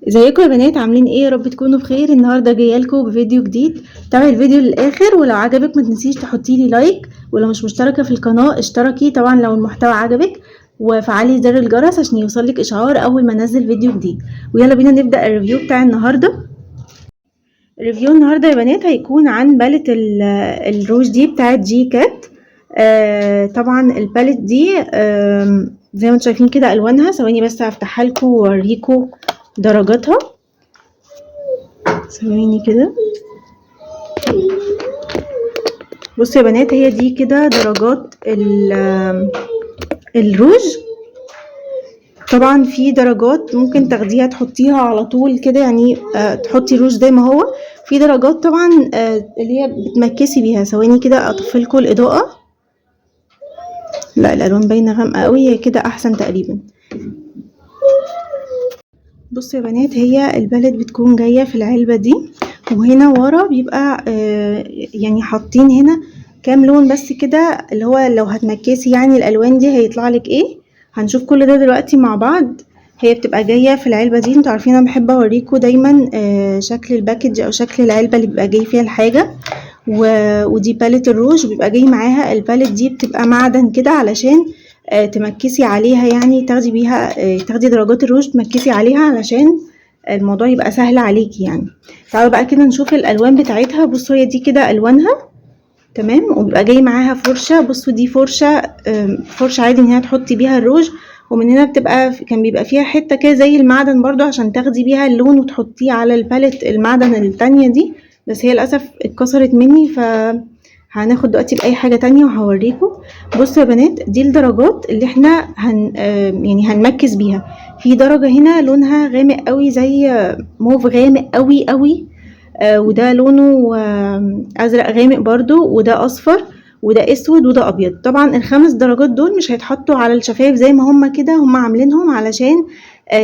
ازيكم يا بنات؟ عاملين ايه؟ يا رب تكونوا بخير. النهارده جايه لكم بفيديو جديد. تابعي الفيديو للاخر، ولو عجبك ما تنسيش تحطي لي لايك، ولو مش مشتركه في القناه اشتركي طبعا لو المحتوى عجبك، وفعلي زر الجرس عشان يوصلك اشعار اول ما انزل فيديو جديد. ويلا بينا نبدا الريفيو بتاع النهارده. الريفيو النهارده يا بنات هيكون عن باليت الروج دي بتاعت جي كات. طبعا الباليت دي زي ما انتم شايفين كده الوانها. ثواني بس هفتحها لكم واوريكم درجاتها. ثواني كده. بصوا يا بنات، هي دي كده درجات الروج. طبعا في درجات ممكن تاخديها تحطيها على طول كده، يعني تحطي روج زي ما هو. في درجات طبعا اللي هي بتمكسي بيها. ثواني كده اطفلكوا الاضاءه. لا الالوان باينه غامقه قوي، هي كده احسن تقريبا. بصوا يا بنات، هي الباليت بتكون جايه في العلبه دي، وهنا ورا بيبقى يعني حاطين هنا كام لون بس كده، اللي هو لو هتمكسي يعني الالوان دي هيطلع لك ايه. هنشوف كل ده دلوقتي مع بعض. هي بتبقى جايه في العلبه دي. انتوا عارفين انا بحب اوريكم دايما شكل الباكج او شكل العلبه اللي بيبقى جاي فيها الحاجه. ودي باليت الروج، بيبقى جاي معاها الباليت دي بتبقى معدن كده علشان تمكسي عليها، يعني تاخدي بيها تاخدي درجات الروج تمكسي عليها علشان الموضوع يبقى سهل عليكي يعني. تعالوا بقى كده نشوف الالوان بتاعتها. بصوا هي دي كده الوانها تمام، وبيبقى جاي معاها فرشه. بصوا دي فرشه عادي ان هي تحطي بيها الروج، ومن هنا كان بيبقى فيها حته كده زي المعدن برضو عشان تاخدي بيها اللون وتحطيه على الباليت المعدن التانية دي، بس هي للاسف اتكسرت مني، هناخد دلوقتي باي حاجه تانية وهوريكم. بصوا يا بنات، دي الدرجات اللي احنا يعني هنمكس بيها. في درجه هنا لونها غامق قوي، زي موف غامق قوي قوي، وده لونه ازرق غامق برضو، وده اصفر، وده اسود، وده ابيض. طبعا الخمس درجات دول مش هيتحطوا على الشفايف زي ما هما كده، هما عاملينهم علشان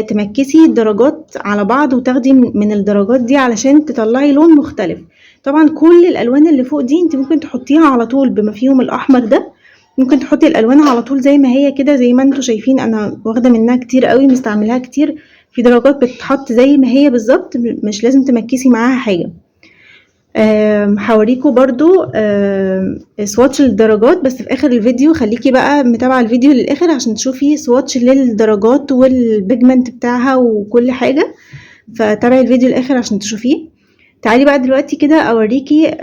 تمكسي الدرجات على بعض وتاخدي من الدرجات دي علشان تطلعي لون مختلف. طبعا كل الالوان اللي فوق دي انت ممكن تحطيها على طول بما فيهم الاحمر ده. ممكن تحطي الالوان على طول زي ما هي كده، زي ما انتوا شايفين انا واخده منها كتير قوي، مستعملها كتير. في درجات بتتحط زي ما هي بالظبط، مش لازم تمكسي معاها حاجه. هوريكم برضو سواتش الدرجات، بس في اخر الفيديو. خليكي بقى متابعه الفيديو للاخر عشان تشوفي سواتش للدرجات والبيجمنت بتاعها وكل حاجه، فتابعي الفيديو للاخر عشان تشوفيه. تعالي بقى دلوقتي كده اوريكي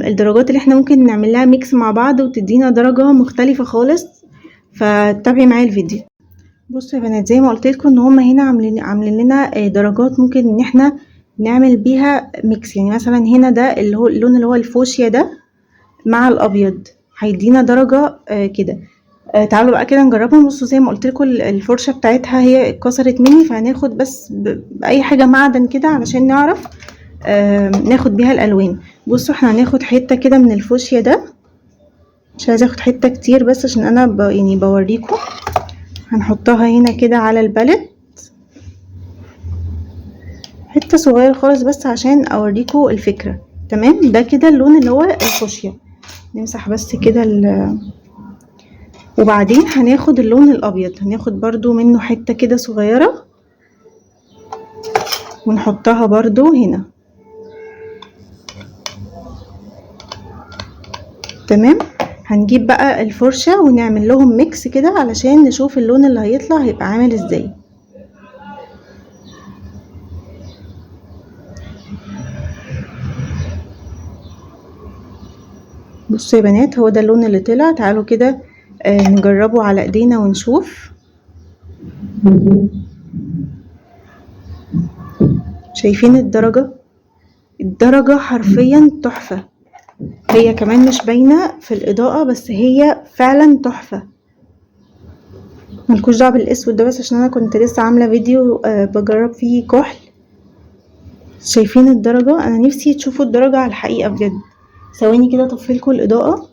الدرجات اللي احنا ممكن نعمل لها ميكس مع بعض وتدينا درجه مختلفه خالص، فتابعي معايا الفيديو. بصوا يا بنات، زي ما قلت لكم ان هما هنا عاملين لنا درجات ممكن ان احنا نعمل بيها ميكس. يعني مثلا هنا ده اللي هو اللون اللي هو الفوشيا ده مع الابيض هيدينا درجه كده. تعالوا بقى كده نجربهم. بصوا زي ما قلت لكم الفرشه بتاعتها هي اتكسرت مني، فهناخد بس باي حاجه معدن كده علشان نعرف ناخد بيها الالوان. بصوا احنا هناخد حته كده من الفوشيا ده، مش عايزه اخد حته كتير بس عشان انا يعني بوريكم. هنحطها هنا كده على الباليت، حته صغيره خالص بس عشان اوريكم الفكره. تمام، ده كده اللون اللي هو الفوشيا. نمسح بس كده وبعدين هناخد اللون الابيض، هناخد برضو منه حته كده صغيره ونحطها برضو هنا. تمام، هنجيب بقى الفرشه ونعمل لهم ميكس كده علشان نشوف اللون اللي هيطلع هيبقى عامل ازاي. بصوا يا بنات، هو ده اللون اللي طلع. تعالوا كده نجربه على ايدينا ونشوف. شايفين الدرجة حرفيا تحفة. هي كمان مش باينة في الإضاءة، بس هي فعلا تحفة. ملكوش دعوة بالاسود ده، بس عشان انا كنت لسه عاملة فيديو بجرب فيه كحل. شايفين الدرجة؟ انا نفسي تشوفوا الدرجة على الحقيقة بجد. ثواني كده اطفيلكوا الإضاءة.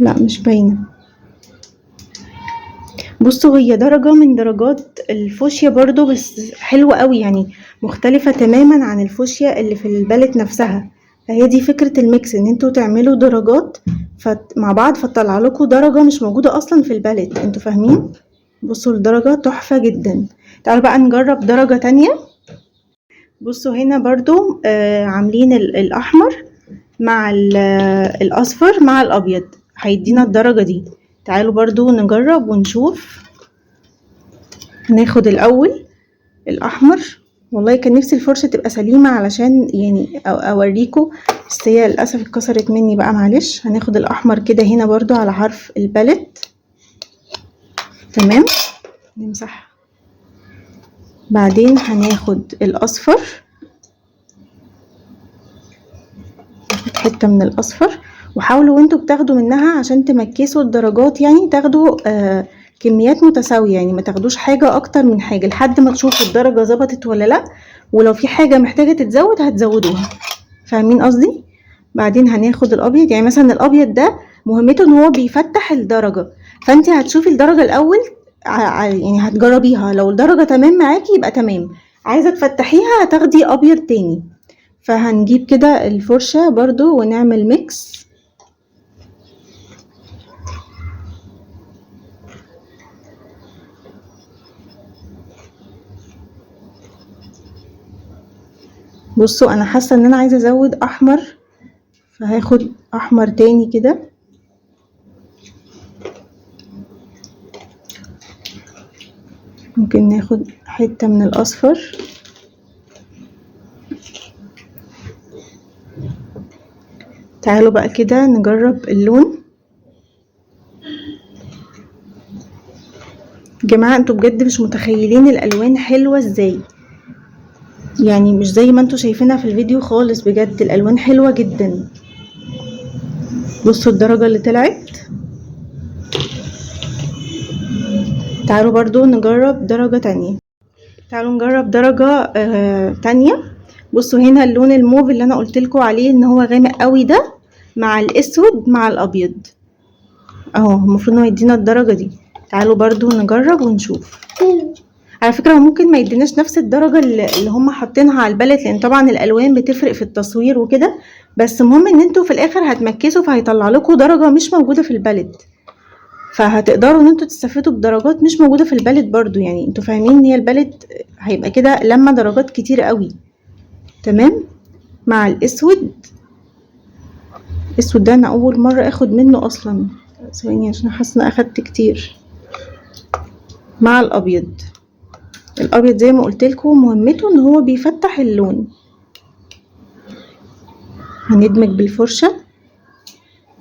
لا مش باينة. بصوا هي درجة من درجات الفوشيا برضو، بس حلوة قوي، يعني مختلفة تماما عن الفوشيا اللي في البالت نفسها. فهي دي فكرة الميكس، ان انتوا تعملوا درجات مع بعض فتطلع لكم درجة مش موجودة اصلا في البالت. انتوا فاهمين؟ بصوا الدرجة تحفة جدا. تعالوا بقى نجرب درجة تانية. بصوا هنا برضو عاملين الاحمر مع الاصفر مع الابيض هيدينا الدرجة دي. تعالوا برضو نجرب ونشوف. هناخد الاول الاحمر. والله كان نفسي الفرشة تبقى سليمة علشان يعني اوريكم، بس هي للاسف اتكسرت مني بقى، معلش. هناخد الاحمر كده هنا برضو على حرف الباليت. تمام، نمسح. بعدين هناخد الاصفر، ناخد حتة من الاصفر. وحاولوا وانتوا بتاخدوا منها عشان تمكسوا الدرجات، يعني تاخدوا كميات متساوية، يعني ما تاخدوش حاجة اكتر من حاجة لحد ما تشوفوا الدرجة ظبطت ولا لا، ولو في حاجة محتاجة تتزود هتزودوها. فاهمين قصدي؟ بعدين هناخد الابيض. يعني مثلا الابيض ده مهمته ان هو بيفتح الدرجة، فانت هتشوفي الدرجة الاول يعني هتجربيها، لو الدرجة تمام معاكي يبقى تمام، عايزة تفتحيها هتاخدي ابيض تاني. فهنجيب كده الفرشة برضو ونعمل ميكس. بصوا انا حاسة ان انا عايزة ازود احمر، فهاخد احمر تاني كده. ممكن ناخد حتة من الاصفر. تعالوا بقى كده نجرب اللون. جماعة انتوا بجد مش متخيلين الالوان حلوة ازاي، يعني مش زي ما انتوا شايفينها في الفيديو خالص، بجد الالوان حلوة جدا. بصوا الدرجة اللي طلعت. تعالوا برضو نجرب درجة تانية. تعالوا نجرب درجة تانية. بصوا هنا اللون الموف اللي انا قلتلكوا عليه ان هو غامق قوي ده مع الاسود مع الابيض اهو، المفروض انه يدينا الدرجة دي. تعالوا برضو نجرب ونشوف. على فكرة ممكن ما يديناش نفس الدرجة اللي هم حاطينها على البالت، لان طبعا الالوان بتفرق في التصوير وكده، بس المهم ان انتوا في الاخر هتمكسوا فهيطلع لكم درجة مش موجودة في البالت، فهتقدروا ان انتوا تستفيدوا بدرجات مش موجودة في البالت برضو. يعني انتوا فاهمين ان هي البالت هيبقى كده لما درجات كتير قوي. تمام. مع الاسود. الاسود ده انا اول مرة اخد منه اصلا، ثواني عشان حاسة ان اخدت كتير. مع الابيض. الابيض زي ما قلت لكم مهمته ان هو بيفتح اللون. هندمج بالفرشة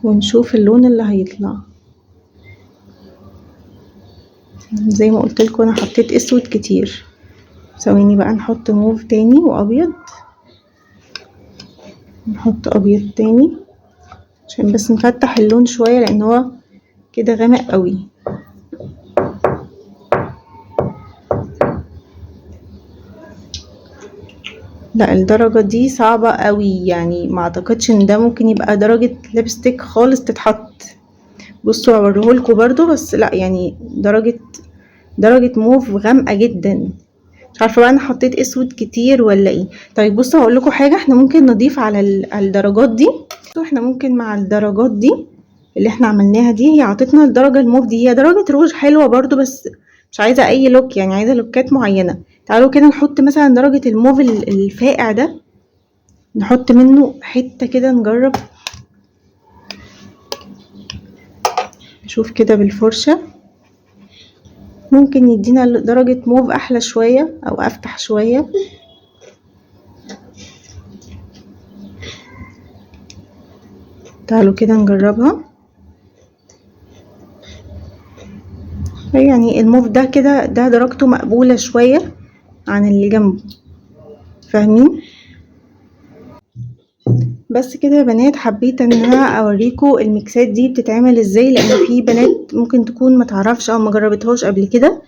ونشوف اللون اللي هيطلع. زي ما قلت لكم انا حطيت اسود كتير. ثواني بقى نحط موف تاني وابيض. نحط ابيض تاني عشان بس نفتح اللون شوية لان هو كده غامق قوي. لا الدرجة دي صعبة قوي، يعني ما اعتقدش ان ده ممكن يبقى درجة ليبستيك خالص تتحط. بصوا هوريهولكوا برضو، بس لا يعني درجة موف غامقة جدا. مش عارفة بقى انا حطيت اسود كتير ولا ايه. طيب بصوا هقولكوا حاجة احنا ممكن نضيف على الدرجات دي. احنا ممكن مع الدرجات دي اللي احنا عملناها دي، هي عطتنا الدرجة الموف دي، هي درجة روج حلوة برضو بس مش عايزة اي لوك، يعني عايزة لوكات معينة. تعالوا كده نحط مثلا درجة الموف الفاقع ده، نحط منه حتة كده نجرب. نشوف كده بالفرشة ممكن يدينا درجة موف احلى شوية او افتح شوية. تعالوا كده نجربها. يعني الموف ده كده ده درجته مقبولة شوية عن اللي جنبه، فاهمين؟ بس كده يا بنات حبيت ان انا اوريكم الميكسات دي بتتعمل ازاي، لان في بنات ممكن تكون ما تعرفش او ما جربتهاش قبل كده.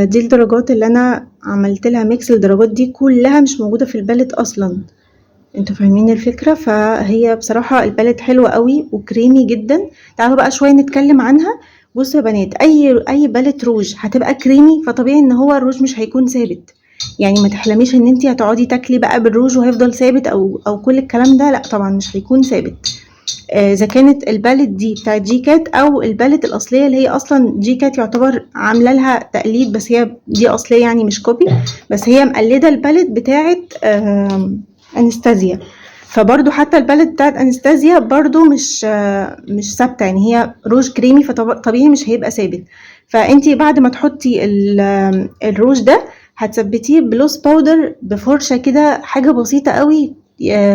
دي الدرجات اللي انا عملت لها ميكس. الدرجات دي كلها مش موجودة في البالت اصلا، انتوا فاهمين الفكرة؟ فهي بصراحة البالت حلوة قوي وكريمي جدا. تعالوا بقى شوية نتكلم عنها. بصوا يا بنات اي بالت روج هتبقى كريمي، فطبيعي ان هو الروج مش هيكون ثابت. يعني ما تحلميش ان انتي هتقعدي تاكلي بقى بالروج وهيفضل ثابت او كل الكلام ده، لا طبعا مش هيكون ثابت. اذا كانت البالت دي بتاعت جي كات او البالت الاصليه اللي هي اصلا جي كات يعتبر عامله لها تقليد، بس هي دي اصليه يعني مش كوبي، بس هي مقلده البالت بتاعت انستازيا. فبرضو حتى البالت بتاعت انستازيا برضو مش ثابته، يعني هي روج كريمي فطبيعي مش هيبقى ثابت. فانتي بعد ما تحطي الروج ده هتثبتيه بلوس باودر بفرشه كده، حاجه بسيطه قوي،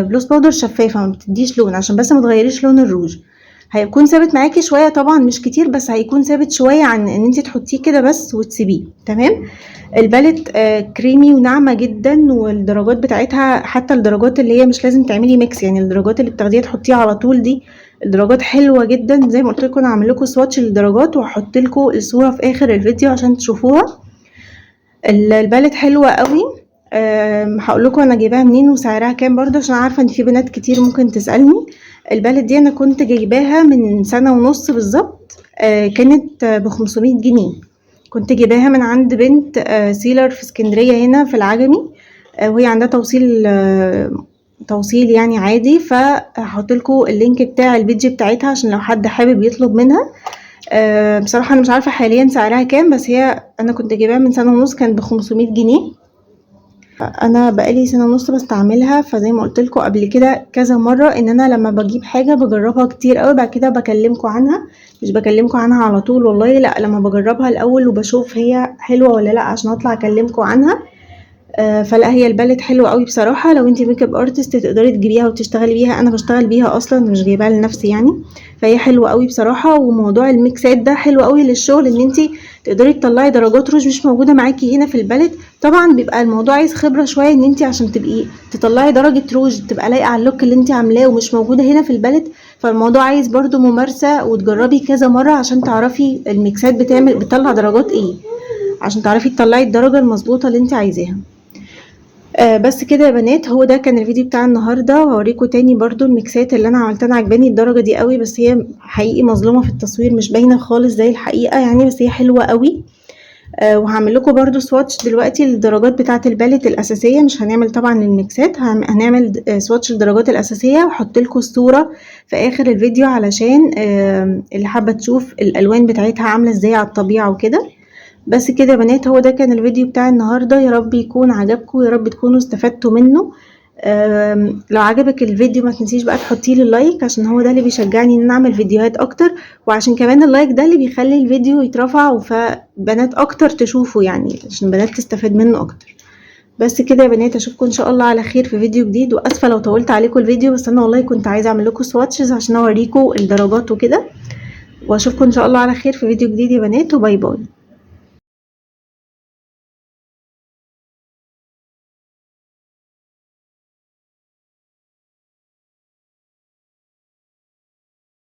بلوس باودر شفافه ما بتديش لون، عشان بس ما تغيريش لون الروج. هيكون ثابت معاكي شويه طبعا، مش كتير بس هيكون ثابت شويه عن ان انت تحطيه كده بس وتسيبيه. تمام. البالت كريمي وناعمه جدا، والدرجات بتاعتها حتى الدرجات اللي هي مش لازم تعملي ميكس، يعني الدرجات اللي بتاخديها تحطيها على طول دي الدرجات حلوه جدا. زي ما قلت لكم انا هعمل لكم سواتش للدرجات وهحط لكم الصوره في اخر الفيديو عشان تشوفوها. البالت حلوه قوي. هقول لكم انا جايباها منين وسعرها كام برضه، عشان عارفه ان في بنات كتير ممكن تسالني. البالت دي انا كنت جايباها من سنه ونص بالظبط، كانت ب500 جنيه. كنت جايباها من عند بنت سيلر في اسكندريه هنا في العجمي، وهي عندها توصيل يعني عادي. فهحط لكم اللينك بتاع البيج بتاعتها عشان لو حد حابب يطلب منها. بصراحه انا مش عارفه حاليا سعرها كام، بس هي انا كنت جايباها من سنه ونص كانت ب500 جنيه. انا بقالي سنه ونص بستعملها، فزي ما قلت لكم قبل كده كذا مره ان انا لما بجيب حاجه بجربها كتير قوي، بعد كده بكلمكم عنها. مش بكلمكم عنها على طول والله، لا، لما بجربها الاول وبشوف هي حلوه ولا لا عشان اطلع اكلمكم عنها. فلا، هي البالت حلوه قوي بصراحه. لو انت ميك اب ارتست تقدري تجيبيها وتشتغلي بيها، انا بشتغل بيها اصلا مش جايباها لنفسي يعني. فهي حلوه قوي بصراحه. وموضوع الميكسات ده حلو قوي للشغل، ان انت تقدري تطلعي درجات روج مش موجوده معاكي هنا في البالت. طبعا بيبقى الموضوع عايز خبره شويه، ان انت عشان تبقي تطلعي درجه روج تبقى لايقه على اللوك اللي انت عاملاه ومش موجوده هنا في البالت. فالموضوع عايز برضو ممارسه وتجربي كذا مره عشان تعرفي الميكسات بتطلع درجات ايه، عشان تعرفي تطلعي الدرجه المظبوطه اللي انت عايزاها. بس كده يا بنات، هو ده كان الفيديو بتاع النهارده. وهوريكم تاني برضو الميكسات اللي انا عملتها. انا عجباني الدرجه دي قوي، بس هي حقيقي مظلومه في التصوير، مش باينه خالص زي الحقيقه يعني، بس هي حلوه قوي. وهعمل لكم برضو سواتش دلوقتي للدرجات بتاعه الباليت الاساسيه، مش هنعمل طبعا الميكسات، هنعمل سواتش للدرجات الاساسيه واحط لكم الصوره في اخر الفيديو علشان اللي حابه تشوف الالوان بتاعتها عامله ازاي على الطبيعه وكده. بس كده يا بنات، هو ده كان الفيديو بتاع النهارده. يا رب يكون عجبكم، يا رب تكونوا استفدتوا منه. لو عجبك الفيديو ما تنسيش بقى تحطي لي اللايك، عشان هو ده اللي بيشجعني ان انا اعمل فيديوهات اكتر، وعشان كمان اللايك ده اللي بيخلي الفيديو يترفع فبنات اكتر تشوفه، يعني عشان بنات تستفاد منه اكتر. بس كده يا بنات، اشوفكم ان شاء الله على خير في فيديو جديد. واسفه لو طولت عليكم الفيديو، بس انا والله كنت عايزه اعمل لكم سواتشز عشان اوريكم الدرجات وكده. واشوفكم ان شاء الله على خير في فيديو جديد يا بنات، وباي باي.